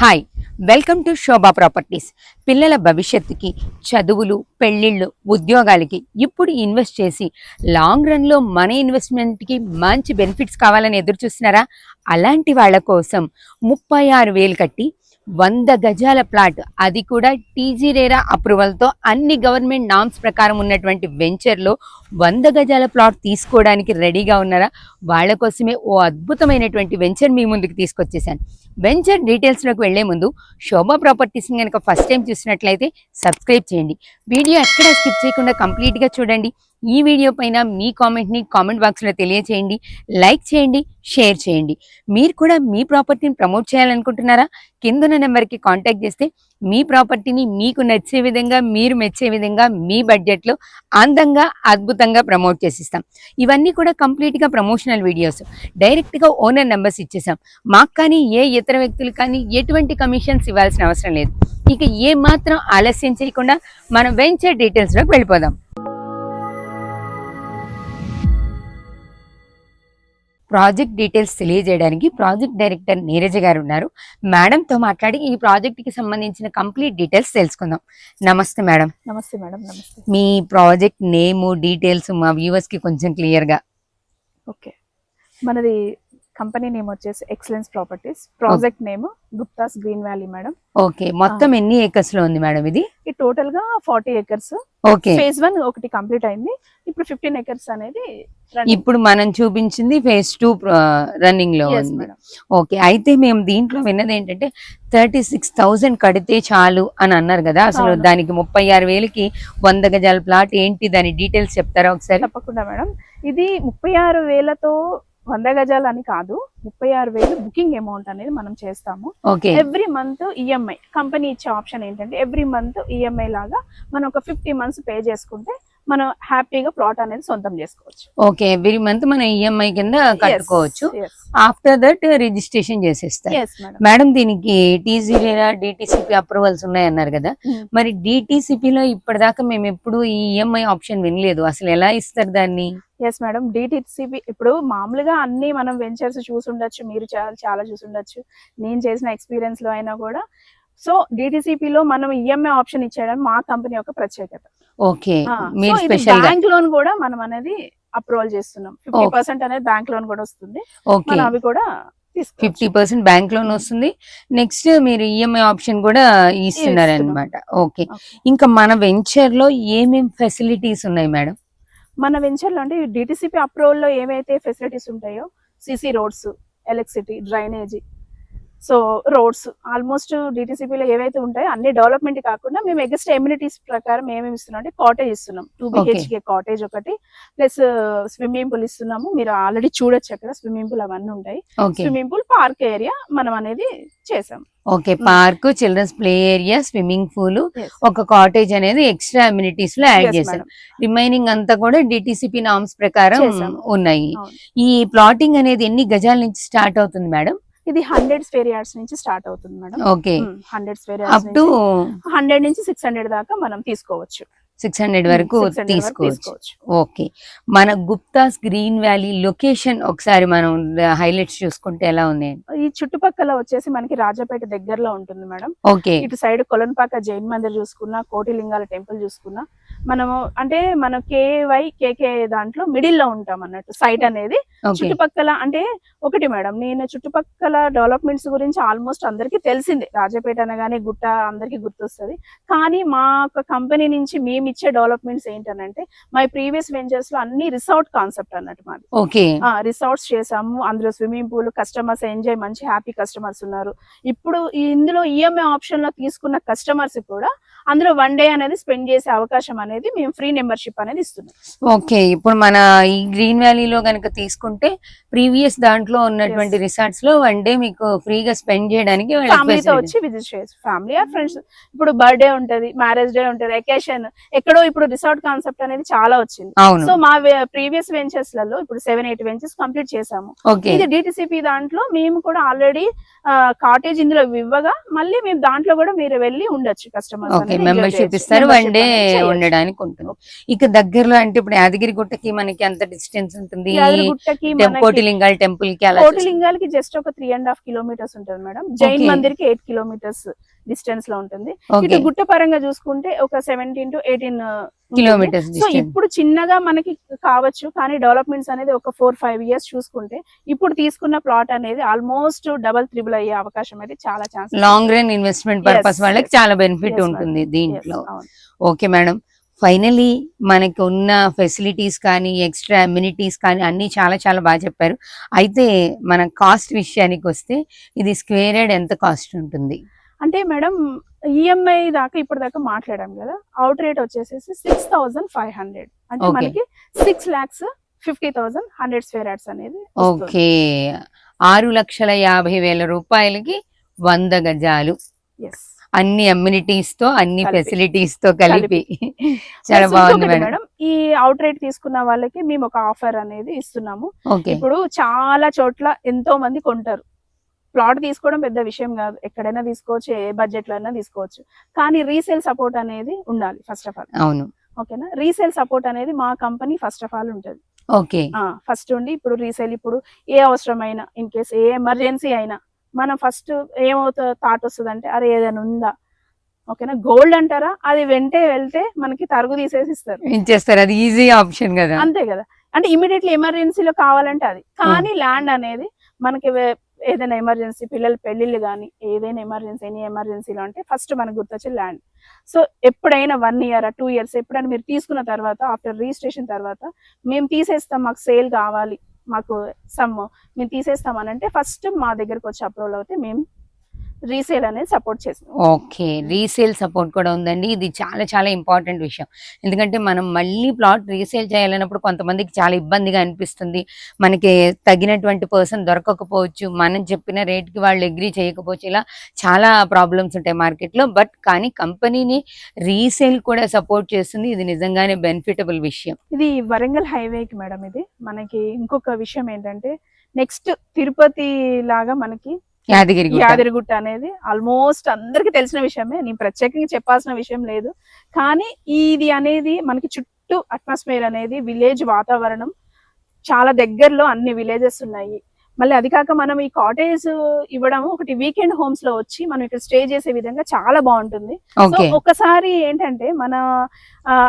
Hi, welcome to Shobha properties. పిల్లల భవిష్యత్తుకి, చదువులు, పెళ్ళిళ్ళు, ఉద్యోగాలకి ఇప్పుడు ఇన్వెస్ట్ చేసి లాంగ్ రన్లో మన ఇన్వెస్ట్మెంట్కి మంచి బెనిఫిట్స్ కావాలని ఎదురు చూస్తున్నారా? అలాంటి వాళ్ళ కోసం 36,000 కట్టి 100 గజాల ప్లాట్, అది కూడా టీజీ రేరా అప్రూవల్తో అన్ని గవర్నమెంట్ నామ్స్ ప్రకారం ఉన్నటువంటి వెంచర్లో 100 గజాల ప్లాట్ తీసుకోవడానికి రెడీగా ఉన్నారా? వాళ్ళ కోసమే ఓ అద్భుతమైనటువంటి వెంచర్ మీ ముందుకు తీసుకొచ్చేసాను. వెంచర్ డీటెయిల్స్లోకి వెళ్లే ముందు శోభా ప్రాపర్టీస్ని కనుక ఫస్ట్ టైం చూసినట్లయితే సబ్స్క్రైబ్ చేయండి. వీడియో ఎక్కడ స్కిప్ చేయకుండా కంప్లీట్గా చూడండి. ఈ వీడియో పైన మీ కామెంట్ని కామెంట్ బాక్స్లో తెలియచేయండి, లైక్ చేయండి, షేర్ చేయండి. మీరు కూడా మీ ప్రాపర్టీని ప్రమోట్ చేయాలనుకుంటున్నారా? కిందున్న నెంబర్కి కాంటాక్ట్ చేస్తే మీ ప్రాపర్టీని మీకు నచ్చే విధంగా, మీరు మెచ్చే విధంగా, మీ బడ్జెట్లో అందంగా, అద్భుతంగా ప్రమోట్ చేసిస్తాం. ఇవన్నీ కూడా కంప్లీట్గా ప్రమోషనల్ వీడియోస్. డైరెక్ట్గా ఓనర్ నెంబర్స్ ఇచ్చేసాం. మాకు కానీ ఏ ఇతర వ్యక్తులు కానీ ఎటువంటి కమిషన్స్ ఇవ్వాల్సిన అవసరం లేదు. ఇక ఏ మాత్రం ఆలస్యం చేయకుండా మనం వెంచర్ డీటెయిల్స్లోకి వెళ్ళిపోదాం. ప్రాజెక్ట్ డీటెయిల్స్ తెలియజేయడానికి ప్రాజెక్ట్ డైరెక్టర్ నీరజ గారు ఉన్నారు. మేడంతో మాట్లాడి ఈ ప్రాజెక్ట్కి సంబంధించిన కంప్లీట్ డీటెయిల్స్ తెలుసుకుందాం. నమస్తే మేడం. నమస్తే మేడం. నమస్తే. మీ ప్రాజెక్ట్ నేము, డీటెయిల్స్ మా వ్యూవర్స్కి కొంచెం క్లియర్గా. ఓకే, మనది కంపెనీ నేమ్ వచ్చేసి excellence properties. Project name Guptas green valley madam. Okay, మొత్తం ఎన్ని ఏకర్స్ లో ఉంది మేడం ఇది? ఈ టోటల్ గా 40 ఏకర్స్. ఓకే, ఫేజ్ 1 ఒకటి కంప్లీట్ అయింది. ఇప్పుడు 15 ఏకర్స్ అనేది ఇప్పుడు మనం చూపించింది ఫేజ్ 2 రన్నింగ్ లో ఉంది. ఓకే, అయితే మేము దీంట్లో విన్నది ఏంటంటే 36,000 కడితే చాలు అని అన్నారు కదా, అసలు దానికి 36,000కి 100 గజాల ప్లాట్ ఏంటి, దాని డీటెయిల్స్ చెప్తారా ఒకసారి? తప్పకుండా మేడం. ఇది 36,000తో 100 గజాలు అని కాదు, 36,000 బుకింగ్ అమౌంట్ అనేది మనం చేస్తాము. ఎవ్రీ మంత్ ఈఎంఐ కంపెనీ ఇచ్చే ఆప్షన్ ఏంటంటే ఎవ్రీ మంత్ ఈఎంఐ లాగా మనం ఒక 50 మంత్స్ పే చేసుకుంటే మనం హ్యాపీగా ప్లాట్ అనేది సొంతం చేసుకోవచ్చు. ఓకే, ఎవ్రీ మంత్ మనం ఈఎంఐ కింద కట్టుకోవచ్చు. ఆఫ్టర్ దట్ రిజిస్ట్రేషన్ చేసేస్తారు. మేడం, దీనికి టీజీ లేదా డిటిసిపి అప్రూవల్స్ ఉన్నాయన్నారు కదా, మరి డిటిసిపిలో ఇప్పటిదాకా మేము ఎప్పుడు ఈ ఈఎంఐ ఆప్షన్ వినలేదు. అసలు ఎలా ఇస్తారు దాన్ని? ఎస్ మేడం, డిటిసిపి ఇప్పుడు మామూలుగా అన్ని మనం వెంచర్స్ చూసుండొచ్చు, మీరు చాలా చూసుండొచ్చు, నేను చేసిన ఎక్స్పీరియన్స్ లో అయినా కూడా. సో డిటిసిపిలో మనం ఈఎంఐ ఆప్షన్ ఇచ్చేయడం మా కంపెనీ యొక్క ప్రత్యేకత. ఓకే, బ్యాంక్ లోన్ కూడా మనం అనేది అప్రూవల్ చేస్తున్నాం. 50% అనేది బ్యాంక్ లోన్ కూడా వస్తుంది. మనం అవి కూడా 50% బ్యాంక్ లోన్ వస్తుంది. నెక్స్ట్ మీరు ఈఎంఐ ఆప్షన్ కూడా ఇస్తున్నారు అనమాట. ఓకే, ఇంకా మన వెంచర్ లో ఏమేం ఫెసిలిటీస్ ఉన్నాయి మేడం? మన వెంచర్ లో అంటే డిటిసిపి అప్రూవల్ లో ఏవైతే ఫెసిలిటీస్ ఉంటాయో, CC roads, electricity, drainage, so roads almost డిటిసిపిలో ఏవైతే ఉంటాయో అన్ని డెవలప్మెంట్ కాకుండా మేము ఎగస్ట్ ఎమ్యూనిటీస్ ప్రకారం ఏమేమి ఇస్తున్నాం అంటే కాటేజ్ ఇస్తున్నాం. 2 BHK కాటేజ్ ఒకటి, ప్లస్ స్విమ్మింగ్ పూల్ ఇస్తున్నాము. మీరు ఆల్రెడీ చూడొచ్చు అక్కడ స్విమ్మింగ్ పూల్ అవన్నీ ఉంటాయి. స్విమ్మింగ్ పూల్, పార్క్ ఏరియా మనం అనేది చేసాం. Okay, park, children's play area, swimming pool, ఒక కాటేజ్ అనేది ఎక్స్ట్రా అమ్యూనిటీస్ లో యాడ్ చేశాం. రిమైనింగ్ అంతా కూడా డిటిసిపి నామ్స్ ప్రకారం ఉన్నాయి. ఈ ప్లాటింగ్ అనేది ఎన్ని గజాల నుంచి స్టార్ట్ అవుతుంది మేడం? ఇది 100 స్క్వేర్ యార్డ్స్ నుంచి స్టార్ట్ అవుతుంది madam. Okay, 100 square yards up to 100 నుంచి 600 దాకా మనం తీసుకోవచ్చు. 600 వరకు తీసుకోవచ్చు. ఓకే, మన గుప్తాస్ గ్రీన్ వ్యాలీ లొకేషన్ ఒకసారి మనం హైలైట్స్ చూసుకుంటే ఎలా ఉంది? ఈ చుట్టుపక్కల వచ్చేసి మనకి రాజాపేట దగ్గరలో ఉంటుంది మేడం. ఓకే, ఇటు సైడ్ కొలన్పాక జైన్ మందిర్ చూసుకున్నా, కోటిలింగాల టెంపుల్ చూసుకున్నా, మనము అంటే మన కేకే దాంట్లో మిడిల్ లో ఉంటాం అన్నట్టు. సైట్ అనేది చుట్టుపక్కల అంటే ఒకటి మేడం, నేను చుట్టుపక్కల డెవలప్మెంట్స్ గురించి ఆల్మోస్ట్ అందరికి తెలిసిందే. రాజాపేట అనగానే గుట్ట అందరికి గుర్తొస్తుంది. కానీ మా కంపెనీ నుంచి మేము ఇచ్చే డెవలప్మెంట్స్ ఏంటనంటే మై ప్రీవియస్ వెంచర్స్ లో అన్ని రిసార్ట్ కాన్సెప్ట్ అన్నట్టు మాది. ఓకే, రిసార్ట్స్ చేసాము. అందులో స్విమ్మింగ్ పూల్, కస్టమర్స్ ఎంజాయ్, మంచి హ్యాపీ కస్టమర్స్ ఉన్నారు. ఇప్పుడు ఇందులో ఈఎంఐ ఆప్షన్ లో తీసుకున్న కస్టమర్స్ కూడా అందులో 1 డే అనేది స్పెండ్ చేసే అవకాశం అనేది మేము ఫ్రీ మెంబర్షిప్ అనేది ఇస్తున్నాం. ఓకే, ఇప్పుడు మన ఈ గ్రీన్ వ్యాలీలో కనుక తీసుకుంటే ప్రీవియస్ దాంట్లో ఉన్నటువంటి రిసార్ట్స్ లో 1 డే మీకు ఫ్రీగా స్పెండ్ చేయడానికి ఫ్యామిలీతో వచ్చి విజిట్ చేయొచ్చు. ఫ్యామిలీ ఆర్ ఫ్రెండ్స్, ఇప్పుడు బర్త్డే ఉంటది, మ్యారేజ్ డే ఉంటది, వెకేషన్ ఎక్కడో ఇప్పుడు రిసార్ట్ కాన్సెప్ట్ అనేది చాలా వచ్చింది. సో మా ప్రీవియస్ వెంచర్స్ లలో ఇప్పుడు 7-8 వెంచర్స్ కంప్లీట్ చేసాము. ఇది డిటిసిపి దాంట్లో మేము కూడా ఆల్రెడీ కాటేజ్ ఇందులో ఇవ్వగా మళ్ళీ మేము దాంట్లో కూడా మీరు వెళ్ళి ఉండొచ్చు కస్టమర్స్ ఓకే, మెంబర్షిప్ ఇస్తారు, వన్ డే ఉండడానికి ఉంటుంది. ఇక దగ్గరలో అంటే ఇప్పుడు యాదగిరి గుట్టకి మనకి ఎంత డిస్టెన్స్ ఉంటుంది? గుట్టకి కోటిలింగాల టెంపుల్ కి కోటిలింగాలకి జస్ట్ ఒక 3.5 కిలోమీటర్స్ ఉంటుంది మేడం. జైన్ మందిర్ కి 8 కిలోమీటర్స్ డిస్టెన్స్ లో ఉంటుంది. ఇటు గుట్ట పరంగా చూసుకుంటే ఒక 17 to 18 కిలోమీటర్స్. సో ఇప్పుడు చిన్నగా మనకి కావచ్చు, కానీ డెవలప్మెంట్స్ అనేది ఒక 4-5 ఇయర్స్ చూసుకుంటే ఇప్పుడు తీసుకున్న ప్లాట్ అనేది ఆల్మోస్ట్ డబల్ త్రిబుల్ అయ్యే అవకాశం అయితే చాలా chance. Long run investment purpose వాళ్ళకి చాలా బెనిఫిట్ ఉంటుంది దీంట్లో. ఓకే మేడం, ఫైనలీ మనకి ఉన్న ఫెసిలిటీస్ కానీ ఎక్స్ట్రా అమ్యూనిటీస్ కానీ అన్ని చాలా చాలా బాగా చెప్పారు. అయితే మన కాస్ట్ విషయానికి వస్తే ఇది స్క్వేర్ యార్డ్ ఎంత కాస్ట్ ఉంటుంది? అంటే మేడం ఈఎంఐ దాకా ఇప్పుడు దాకా మాట్లాడాం కదా, అవుట్ రేట్ వచ్చేసేసి 6,500, అంటే మనకి 6,50,000 100 స్క్వేర్ యార్డ్స్ అనేది. ఓకే, 6,50,000 రూపాయలకి 100 గజాలు, అన్ని అమ్యూనిటీస్ తో అన్ని ఫెసిలిటీస్ తో కలిపి చాలా బాగుంది మేడం. ఈ అవుట్ రేట్ తీసుకున్న వాళ్ళకి మేము ఒక ఆఫర్ అనేది ఇస్తున్నాము. ఇప్పుడు చాలా చోట్ల ఎంతో మంది కొంటారు. ప్లాట్ తీసుకోవడం పెద్ద విషయం కాదు, ఎక్కడైనా తీసుకోవచ్చు, ఏ బడ్జెట్ లో అయినా తీసుకోవచ్చు, కానీ రీసేల్ సపోర్ట్ అనేది ఉండాలి ఫస్ట్ ఆఫ్ ఆల్. అవును, ఓకేనా? రీసేల్ సపోర్ట్ అనేది మా కంపెనీ ఫస్ట్ ఆఫ్ ఆల్ ఉంటుంది. ఓకే, ఫస్ట్ ఉండి ఇప్పుడు రీసేల్, ఇప్పుడు ఏ అవసరమైనా ఇన్ కేస్ ఏ ఎమర్జెన్సీ అయినా మనం ఫస్ట్ ఏమవుతుంది థాట్ వస్తుంది అంటే అరే ఏదైనా ఉందా, ఓకేనా, గోల్డ్ అంటారా, అది వెళ్తే మనకి తరుగు తీసేసి ఇచ్చేస్తారు, అది ఈజీ ఆప్షన్ కదా, అంతే కదా. అంటే ఇమీడియట్లీ ఎమర్జెన్సీలో కావాలంటే అది, కానీ ల్యాండ్ అనేది మనకి ఏదైనా ఎమర్జెన్సీ, పిల్లల పెళ్లిళ్ళు కానీ ఏదైనా ఎమర్జెన్సీ, ఎనీ ఎమర్జెన్సీలో అంటే ఫస్ట్ మనకు గుర్తొచ్చే ల్యాండ్. సో ఎప్పుడైనా 1 year 2 years ఎప్పుడైనా మీరు తీసుకున్న తర్వాత ఆఫ్టర్ రిజిస్ట్రేషన్ తర్వాత మేము తీసేస్తాం, మాకు సేల్ కావాలి, మాకు మేము తీసేస్తాం అని అంటే ఫస్ట్ మా దగ్గరకు వచ్చి అప్రూవల్ అవుతే మేము రీసేల్ అనేది సపోర్ట్ చేస్తాం. ఓకే, రీసేల్ సపోర్ట్ కూడా ఉందండి. ఇది చాలా చాలా ఇంపార్టెంట్ విషయం. ఎందుకంటే మనం మళ్ళీ ప్లాట్ రీసేల్ చేయాలన్నప్పుడు కొంతమందికి చాలా ఇబ్బందిగా అనిపిస్తుంది. మనకి తగినటువంటి పర్సన్ దొరకకపోవచ్చు, మనం చెప్పిన రేట్కి వాళ్ళు అగ్రీ చేయకపోవచ్చు, ఇలా చాలా ప్రాబ్లమ్స్ ఉంటాయి మార్కెట్లో. బట్ కానీ కంపెనీని రీసేల్ కూడా సపోర్ట్ చేస్తుంది. ఇది నిజంగానే బెనిఫిటబుల్ విషయం. ఇది వరంగల్ హైవేకి మేడం. ఇది మనకి ఇంకొక విషయం ఏంటంటే నెక్స్ట్ తిరుపతి లాగా మనకి యాదగిరిగుట్ట అనేది ఆల్మోస్ట్ అందరికి తెలిసిన విషయమే, నేను ప్రత్యేకంగా చెప్పాల్సిన విషయం లేదు. కానీ ఇది అనేది మనకి చుట్టూ అట్మాస్ఫియర్ అనేది విలేజ్ వాతావరణం, చాలా దగ్గరలో అన్ని విలేజెస్ ఉన్నాయి. మళ్ళీ అది కాక మనం ఈ కాటేజ్ ఇవ్వడం ఒకటి వీకెండ్ హోమ్స్ లో వచ్చి మనం ఇక్కడ స్టే చేసే విధంగా చాలా బాగుంటుంది. సో ఒక్కసారి ఏంటంటే మన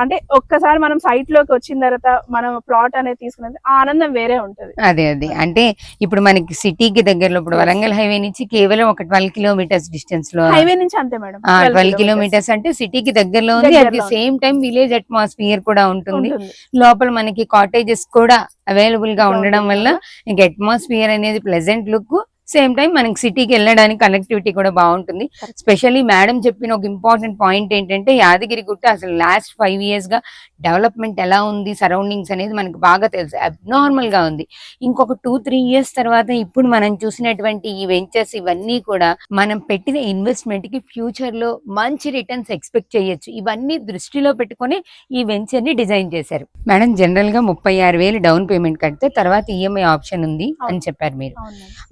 అంటే ఒక్కసారి మనం సైట్ లోకి వచ్చిన తర్వాత మనం ప్లాట్ అనేది తీసుకున్నది ఆనందం వేరే ఉంటది. అదే అంటే ఇప్పుడు మనకి సిటీకి దగ్గరలో, ఇప్పుడు వరంగల్ హైవే నుంచి కేవలం ఒక 12 కిలోమీటర్స్ డిస్టెన్స్ లో, హైవే నుంచి అంతే మేడం, 12 కిలోమీటర్స్ అంటే సిటీకి దగ్గరలో ఉంది. At the same time village atmosphere కూడా ఉంటుంది. లోపల మనకి కాటేజెస్ కూడా అవైలబుల్ గా ఉండడం వల్ల ఇంక అట్మాస్ఫియర్ అనేది ప్లెజెంట్ లుక్, సేమ్ టైం మనకి సిటీకి వెళ్ళడానికి కనెక్టివిటీ కూడా బాగుంటుంది. స్పెషల్లీ మేడం చెప్పిన ఒక ఇంపార్టెంట్ పాయింట్ ఏంటంటే యాదగిరిగుట్ట అసలు లాస్ట్ 5 years గా డెవలప్మెంట్ ఎలా ఉంది, సరౌండింగ్స్ అనేది మనకు బాగా తెలుసు, అబ్నార్మల్ గా ఉంది. ఇంకొక 2-3 years తర్వాత ఇప్పుడు మనం చూసినటువంటి ఈ వెంచర్స్ ఇవన్నీ కూడా మనం పెట్టిన ఇన్వెస్ట్మెంట్ కి ఫ్యూచర్ లో మంచి రిటర్న్స్ ఎక్స్పెక్ట్ చేయొచ్చు. ఇవన్నీ దృష్టిలో పెట్టుకొని ఈ వెంచర్ ని డిజైన్ చేశారు. మేడం జనరల్ గా 36,000 డౌన్ పేమెంట్ కడితే తర్వాత ఈఎంఐ ఆప్షన్ ఉంది అని చెప్పారు మీరు.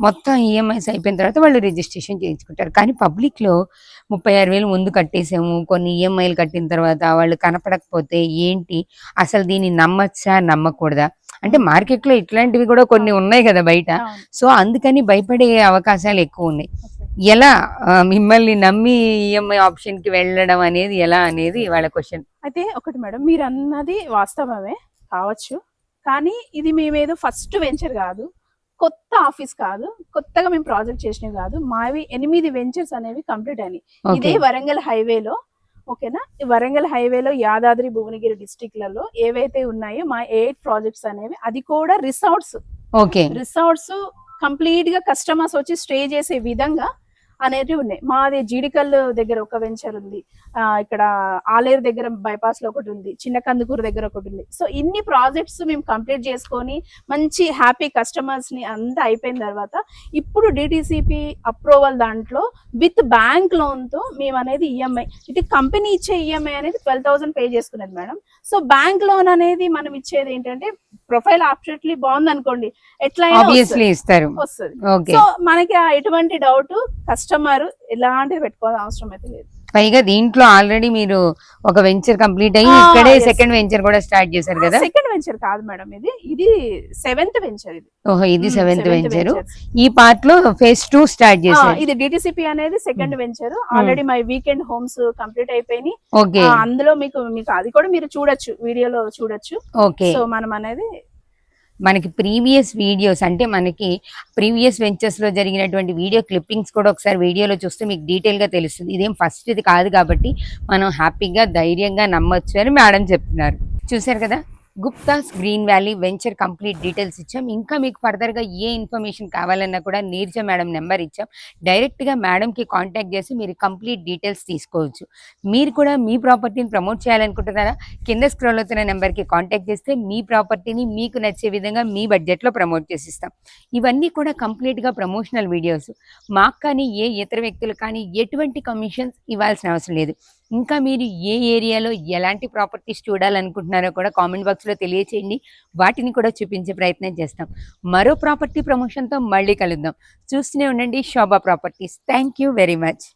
మొత్తం ఈఎంఐస్ అయిపోయిన తర్వాత వాళ్ళు రిజిస్ట్రేషన్ చేయించుకుంటారు. కానీ పబ్లిక్ లో 36,000 ముందు కట్టేసాము, కొన్ని ఈఎంఐలు కట్టిన తర్వాత వాళ్ళు కనపడకపోతే ఏంటి, అసలు దీన్ని నమ్మచ్చా నమ్మకూడదా, అంటే మార్కెట్ లో ఇట్లాంటివి కూడా కొన్ని ఉన్నాయి కదా బయట. సో అందుకని భయపడే అవకాశాలు ఎక్కువ ఉన్నాయి. ఎలా మిమ్మల్ని నమ్మి ఈఎంఐ ఆప్షన్ కి వెళ్ళడం అనేది ఎలా అనేది వాళ్ళ క్వశ్చన్. అయితే ఒకటి మేడం, మీరు అన్నది వాస్తవమే కావచ్చు, కానీ ఇది మేమేదో ఫస్ట్ వెంచర్ కాదు, కొత్త ఆఫీస్ కాదు, కొత్తగా మేము ప్రాజెక్ట్ చేసినవి కాదు. మావి 8 వెంచర్స్ అనేవి కంప్లీట్ అయినాయి ఇదే వరంగల్ హైవేలో. ఓకేనా, వరంగల్ హైవేలో యాదాద్రి భువనగిరి డిస్ట్రిక్ట్లలో ఏవైతే ఉన్నాయో మా 8 ప్రాజెక్ట్స్ అనేవి, అది కూడా రిసార్ట్స్. రిసార్ట్స్ కంప్లీట్ గా కస్టమర్స్ వచ్చి స్టే చేసే విధంగా అనేవి ఉన్నాయి. మాది జీడికల్ దగ్గర ఒక వెంచర్ ఉంది, ఇక్కడ ఆలేరు దగ్గర బైపాస్ లో ఒకటి ఉంది, చిన్న కందుకూరు దగ్గర ఒకటి ఉంది. సో ఇన్ని ప్రాజెక్ట్స్ మేము కంప్లీట్ చేసుకొని మంచి హ్యాపీ కస్టమర్స్ ని అంతా అయిపోయిన తర్వాత ఇప్పుడు డిటిసిపి అప్రూవల్ దాంట్లో విత్ బ్యాంక్ లోన్ తో మేము అనేది ఈఎంఐ, ఇటు కంపెనీ ఇచ్చే ఈఎంఐ అనేది 12,000 పే చేసుకునేది మేడం. సో బ్యాంక్ లోన్ అనేది మనం ఇచ్చేది ఏంటంటే ప్రొఫైల్ ఆబ్సెట్లీ బాగుంది అనుకోండి, ఎట్లా ఆబ్వియస్లీ ఇస్తారు. వస్తుంది. ఓకే. సో మనకి ఎటువంటి డౌట్ కస్టమర్ ఎలాంటిది పెట్టుకోవాల్సిన అవసరం అయితే లేదు. పైగా దీంట్లో ఆల్రెడీ మీరు ఒక వెంచర్ కంప్లీట్ అయ్యి ఇక్కడే సెకండ్ వెంచర్ కూడా స్టార్ట్ చేశారు కదా. సెకండ్ వెంచర్ కాదు మేడం, ఇది 7th వెంచర్. ఇది ఓహో, ఇది 7th వెంచర్. ఈ పార్ట్ లో phase 2 స్టార్ట్ చేశారు. ఇది డిటిసిపి అనేది second venture. Already my weekend homes complete అయిపోయినాయి. ఓకే. అందులో మీకు అది కూడా మీరు చూడొచ్చు, వీడియోలో చూడొచ్చు. ఓకే. సో మనం అనేది మనకి ప్రీవియస్ వీడియోస్ అంటే మనకి ప్రీవియస్ వెంచర్స్ లో జరిగినటువంటి వీడియో క్లిప్పింగ్స్ కూడా ఒకసారి వీడియోలో చూస్తే మీకు డీటెయిల్ గా తెలుస్తుంది. ఇదేం ఫస్ట్ ఇది కాదు కాబట్టి మనం హ్యాపీగా ధైర్యంగా నమ్మొచ్చు అని మేడం చెప్తున్నారు. చూసారు కదా, Guptas green valley venture complete details ఇచ్చాం. ఇంకా మీకు ఫర్దర్గా ఏ ఇన్ఫర్మేషన్ కావాలన్నా కూడా నీర్జ మేడం నెంబర్ ఇచ్చాం. డైరెక్ట్గా మేడంకి కాంటాక్ట్ చేసి మీరు కంప్లీట్ డీటెయిల్స్ తీసుకోవచ్చు. మీరు కూడా మీ ప్రాపర్టీని ప్రమోట్ చేయాలనుకుంటున్నారా? కింద స్క్రోల్ అవుతున్న నెంబర్కి కాంటాక్ట్ చేస్తే మీ ప్రాపర్టీని మీకు నచ్చే విధంగా మీ బడ్జెట్లో ప్రమోట్ చేసిస్తాం. ఇవన్నీ కూడా కంప్లీట్గా ప్రమోషనల్ వీడియోస్. మాకు కానీ ఏ ఇతర వ్యక్తులు కానీ ఎటువంటి కమిషన్స్ ఇవ్వాల్సిన అవసరం లేదు. ఇంకా మీరు ఏ ఏరియాలో ఎలాంటి ప్రాపర్టీస్ చూడాలనుకుంటున్నారో కూడా కామెంట్ బాక్స్లో తెలియచేయండి. వాటిని కూడా చూపించే ప్రయత్నం చేస్తాం. మరో ప్రాపర్టీ ప్రమోషన్తో మళ్ళీ కలుద్దాం. చూస్తూనే ఉండండి Shobha properties. Thank you very much.